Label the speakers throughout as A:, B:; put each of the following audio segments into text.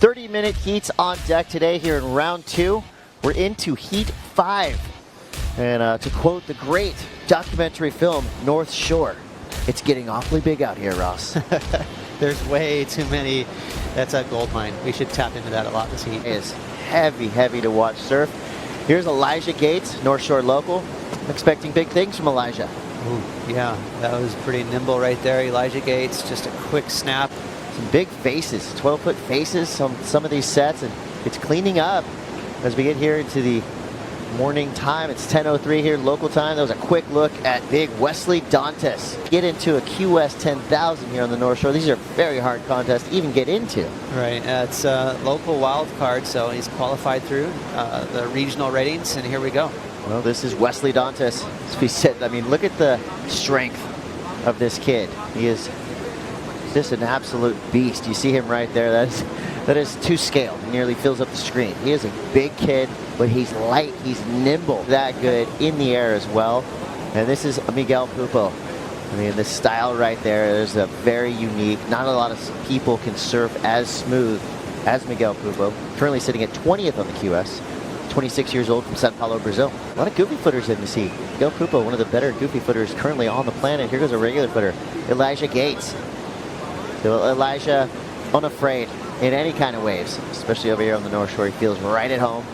A: 30-minute heats on deck today here in round 2. We're into heat 5. And to quote the great documentary film, North Shore, it's getting awfully big out here, Ross.
B: There's way too many. That's a gold mine. We should tap into that a lot this heat.
A: It is heavy, heavy to watch surf. Here's E.Gates, North Shore local. I'm expecting big things from Elijah.
B: Ooh, yeah, that was pretty nimble right there. E.Gates, just a quick snap.
A: Some big faces, 12-foot faces, some of these sets, and it's cleaning up as we get here into the morning time. It's 10:03 here local time. That was a quick look at big Wesley Dantas. Get into a QS 10,000 here on the North Shore. These are very hard contests to even get into.
B: Right, it's a local wild card, so he's qualified through the regional ratings, and here we go.
A: Well, this is Wesley Dantas. As we said, I mean, look at the strength of this kid. He is just an absolute beast. You see him right there. That is to scale. He nearly fills up the screen. He is a big kid, but he's light, he's nimble, that good in the air as well. And this is Miguel Pupo. I mean, this style right there is a very unique. Not a lot of people can surf as smooth as Miguel Pupo. Currently sitting at 20th on the QS. 26 years old from Sao Paulo, Brazil. A lot of goofy footers in the sea. Miguel Pupo, one of the better goofy footers currently on the planet. Here goes a regular footer, E.Gates. So Elijah, unafraid in any kind of waves, especially over here on the North Shore. He feels right at home.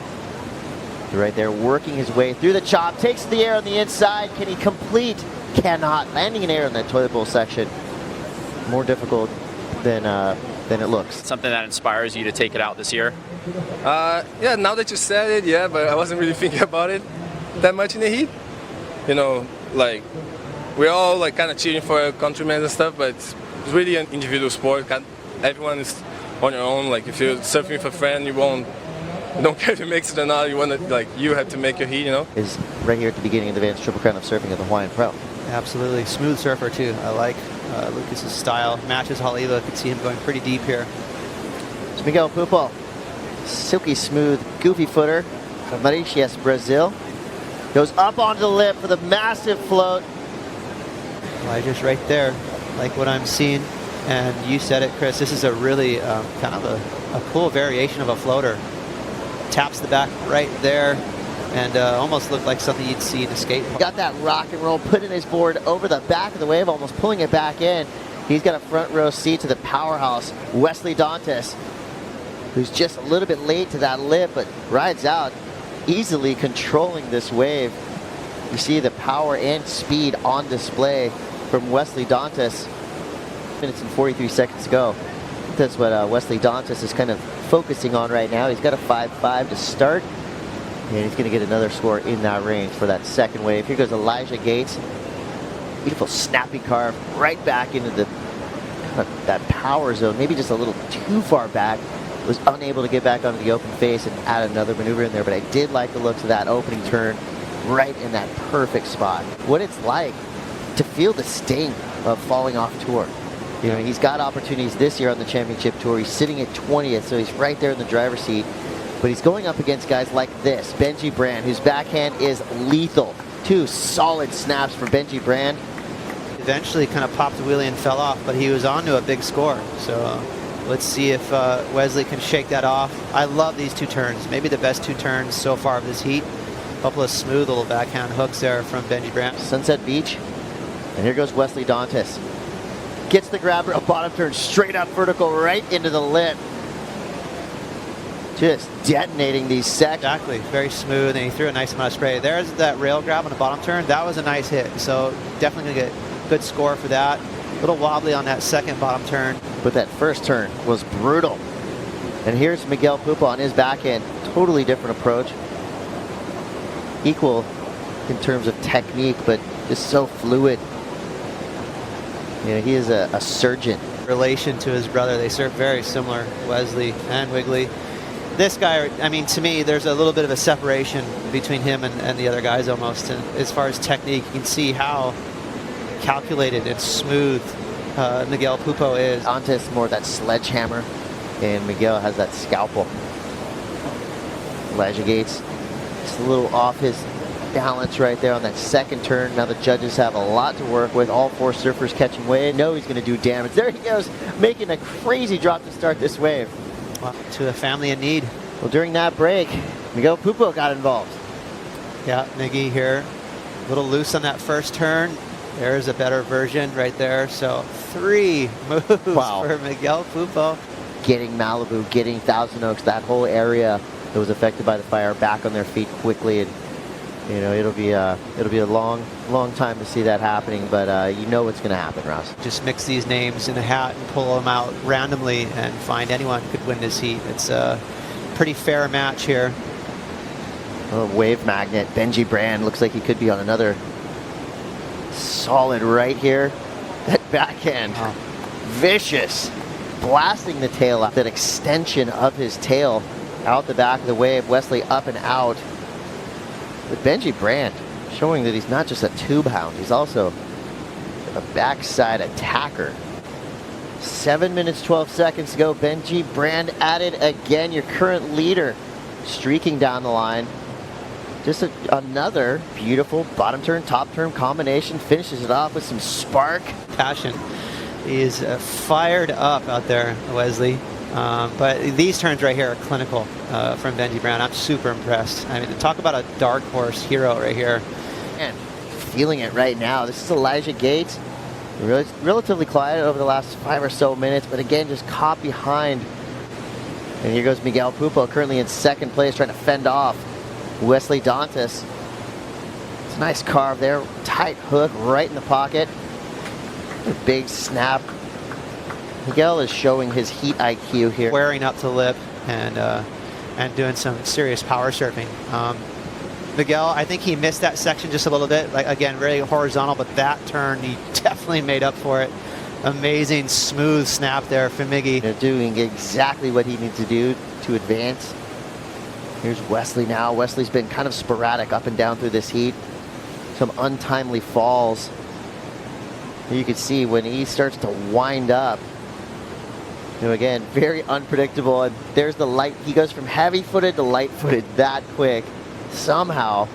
A: Right there, working his way through the chop, takes the air on the inside. Can he complete? Cannot. Landing in air in that toilet bowl section, more difficult than it looks.
C: Something that inspires you to take it out this year?
D: Yeah, now that you said it, yeah, but I wasn't really thinking about it that much in the heat. You know, like, we're all like kind of cheering for our countrymen and stuff, but it's really an individual sport. Everyone is on your own. Like, if you're surfing with a friend, you don't care if he makes it or not. You have to make your heat, you know?
A: Is right here at the beginning of the Advanced Triple Crown of Surfing at the Hawaiian Pro.
B: Absolutely. Smooth surfer, too. I like Lucas's style. Matches Haliva. Could see him going pretty deep here.
A: It's Miguel Pupo. Silky smooth, goofy footer from Mauritius, Brazil. Goes up onto the lip for the massive float.
B: Elijah's right there, like what I'm seeing. And you said it, Chris. This is a really kind of a cool variation of a floater. Taps the back right there, and almost looked like something you'd see in a skate park.
A: Got that rock and roll, putting his board over the back of the wave, almost pulling it back in. He's got a front row seat to the powerhouse, Wesley Dantas, who's just a little bit late to that lip, but rides out, easily controlling this wave. You see the power and speed on display from Wesley Dantas. Minutes and 43 seconds to go. That's what Wesley Dantas is kind of focusing on right now. He's got a 5.5 to start, and he's going to get another score in that range for that second wave. Here goes E.Gates. Beautiful snappy carve right back into the that power zone. Maybe just a little too far back. Was unable to get back onto the open face and add another maneuver in there, but I did like the looks of that opening turn right in that perfect spot. What it's like to feel the sting of falling off tour. You know, he's got opportunities this year on the championship tour. He's sitting at 20th, so he's right there in the driver's seat. But he's going up against guys like this, Benji Brand, whose backhand is lethal. 2 solid snaps for Benji Brand.
B: Eventually kind of popped the wheelie and fell off, but he was on to a big score. So let's see if Wesley can shake that off. I love these 2 turns. Maybe the best 2 turns so far of this heat. A couple of smooth little backhand hooks there from Benji Brand.
A: Sunset Beach. And here goes Wesley Dantas. Gets the grabber, a bottom turn, straight up vertical, right into the lip. Just detonating these sets.
B: Exactly, very smooth, and he threw a nice amount of spray. There's that rail grab on the bottom turn. That was a nice hit, so definitely gonna get a good score for that. A little wobbly on that second bottom turn.
A: But that first turn was brutal. And here's Miguel Pupo on his backhand. Totally different approach. Equal in terms of technique, but just so fluid. You know, he is a surgeon.
B: Relation to his brother, they surf very similar, Wesley and Wiggly. This guy, I mean, to me, there's a little bit of a separation between him and the other guys almost. And as far as technique, you can see how calculated and smooth Miguel Pupo is.
A: Dantas more that sledgehammer, and Miguel has that scalpel. E.Gates just a little off his balance right there on that second turn. Now the judges have a lot to work with. All 4 surfers catching wave. Know he's going to do damage. There he goes, making a crazy drop to start this wave.
B: Well, to a family in need.
A: Well, during that break, Miguel Pupo got involved.
B: Yeah, Miggy here, a little loose on that first turn. There's a better version right there. So 3 moves for Miguel Pupo.
A: Getting Malibu, getting Thousand Oaks, that whole area that was affected by the fire back on their feet quickly. And you know, it'll be a long time to see that happening, but you know what's going to happen, Ross.
B: Just mix these names in a hat and pull them out randomly and find anyone could win this heat. It's a pretty fair match here.
A: Oh, wave magnet. Benji Brand looks like he could be on another solid right here. That backhand, vicious, blasting the tail out. That extension of his tail out the back of the wave. Wesley up and out. But Benji Brand showing that he's not just a tube hound, he's also a backside attacker. 7 minutes, 12 seconds to go. Benji Brand at it again, your current leader, streaking down the line. Just another beautiful bottom turn, top turn combination. Finishes it off with some spark.
B: Passion. He is fired up out there, Wesley. But these turns right here are clinical from Benji Brand. I'm super impressed. I mean, talk about a dark horse hero right here.
A: And feeling it right now. This is E.Gates. Relatively quiet over the last 5 or so minutes, but again, just caught behind. And here goes Miguel Pupo, currently in second place, trying to fend off Wesley Dantas. It's a nice carve there. Tight hook right in the pocket. A big snap. Miguel is showing his heat IQ here.
B: Wearing up to the lip and doing some serious power surfing. Miguel, I think he missed that section just a little bit. Like, again, very horizontal, but that turn, he definitely made up for it. Amazing smooth snap there for Miggy.
A: They're doing exactly what he needs to do to advance. Here's Wesley now. Wesley's been kind of sporadic up and down through this heat. Some untimely falls. You can see when he starts to wind up, you know, again, very unpredictable. And there's the light. He goes from heavy-footed to light-footed that quick. Somehow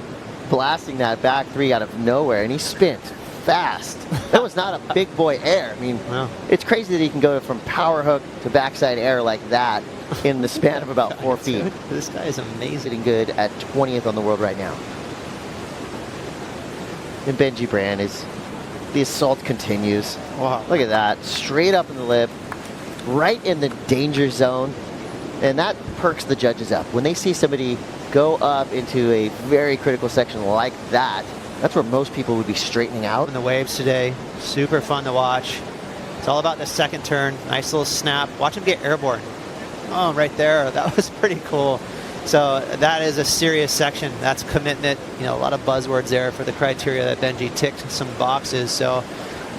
A: blasting that back 3 out of nowhere. And he spins fast. That was not a big boy air. I mean,
B: wow.
A: It's crazy that he can go from power hook to backside air like that in the span of about 4 feet.
B: This guy is amazing.
A: Sitting good at 20th on the world right now. And Benji Brand is, the assault continues.
B: Wow.
A: Look at that, straight up in the lip, right in the danger zone. And that perks the judges up. When they see somebody go up into a very critical section like that, that's where most people would be straightening out.
B: In the waves today, super fun to watch. It's all about the second turn. Nice little snap. Watch him get airborne. Oh, right there. That was pretty cool. So that is a serious section. That's commitment. You know, a lot of buzzwords there for the criteria that Benji ticked some boxes. So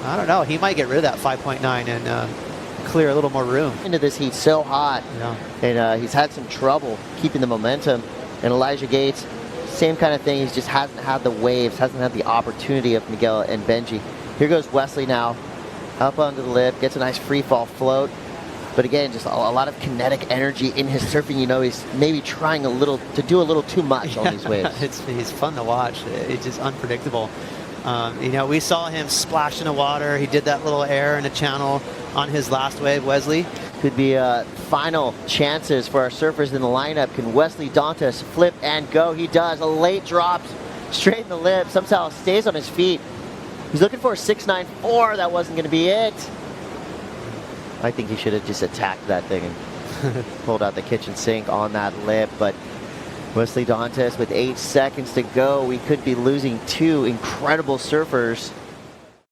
B: I don't know. He might get rid of that 5.9 and clear a little more room.
A: Into this heat so hot.
B: Yeah.
A: And he's had some trouble keeping the momentum. And E.Gates, same kind of thing. He just hasn't had the waves, hasn't had the opportunity of Miguel and Benji. Here goes Wesley now. Up onto the lip, gets a nice free fall float. But again, just a lot of kinetic energy in his surfing. You know, he's maybe trying to do a little too much on these waves.
B: He's fun to watch. It's just unpredictable. You know, we saw him splash in the water. He did that little air in the channel on his last wave, Wesley.
A: Could be final chances for our surfers in the lineup. Can Wesley Dantas flip and go? He does. A late drop straight in the lip. Somehow stays on his feet. He's looking for a 694. That wasn't going to be it. I think he should have just attacked that thing and pulled out the kitchen sink on that lip. But Wesley Dantas with 8 seconds to go. We could be losing 2 incredible surfers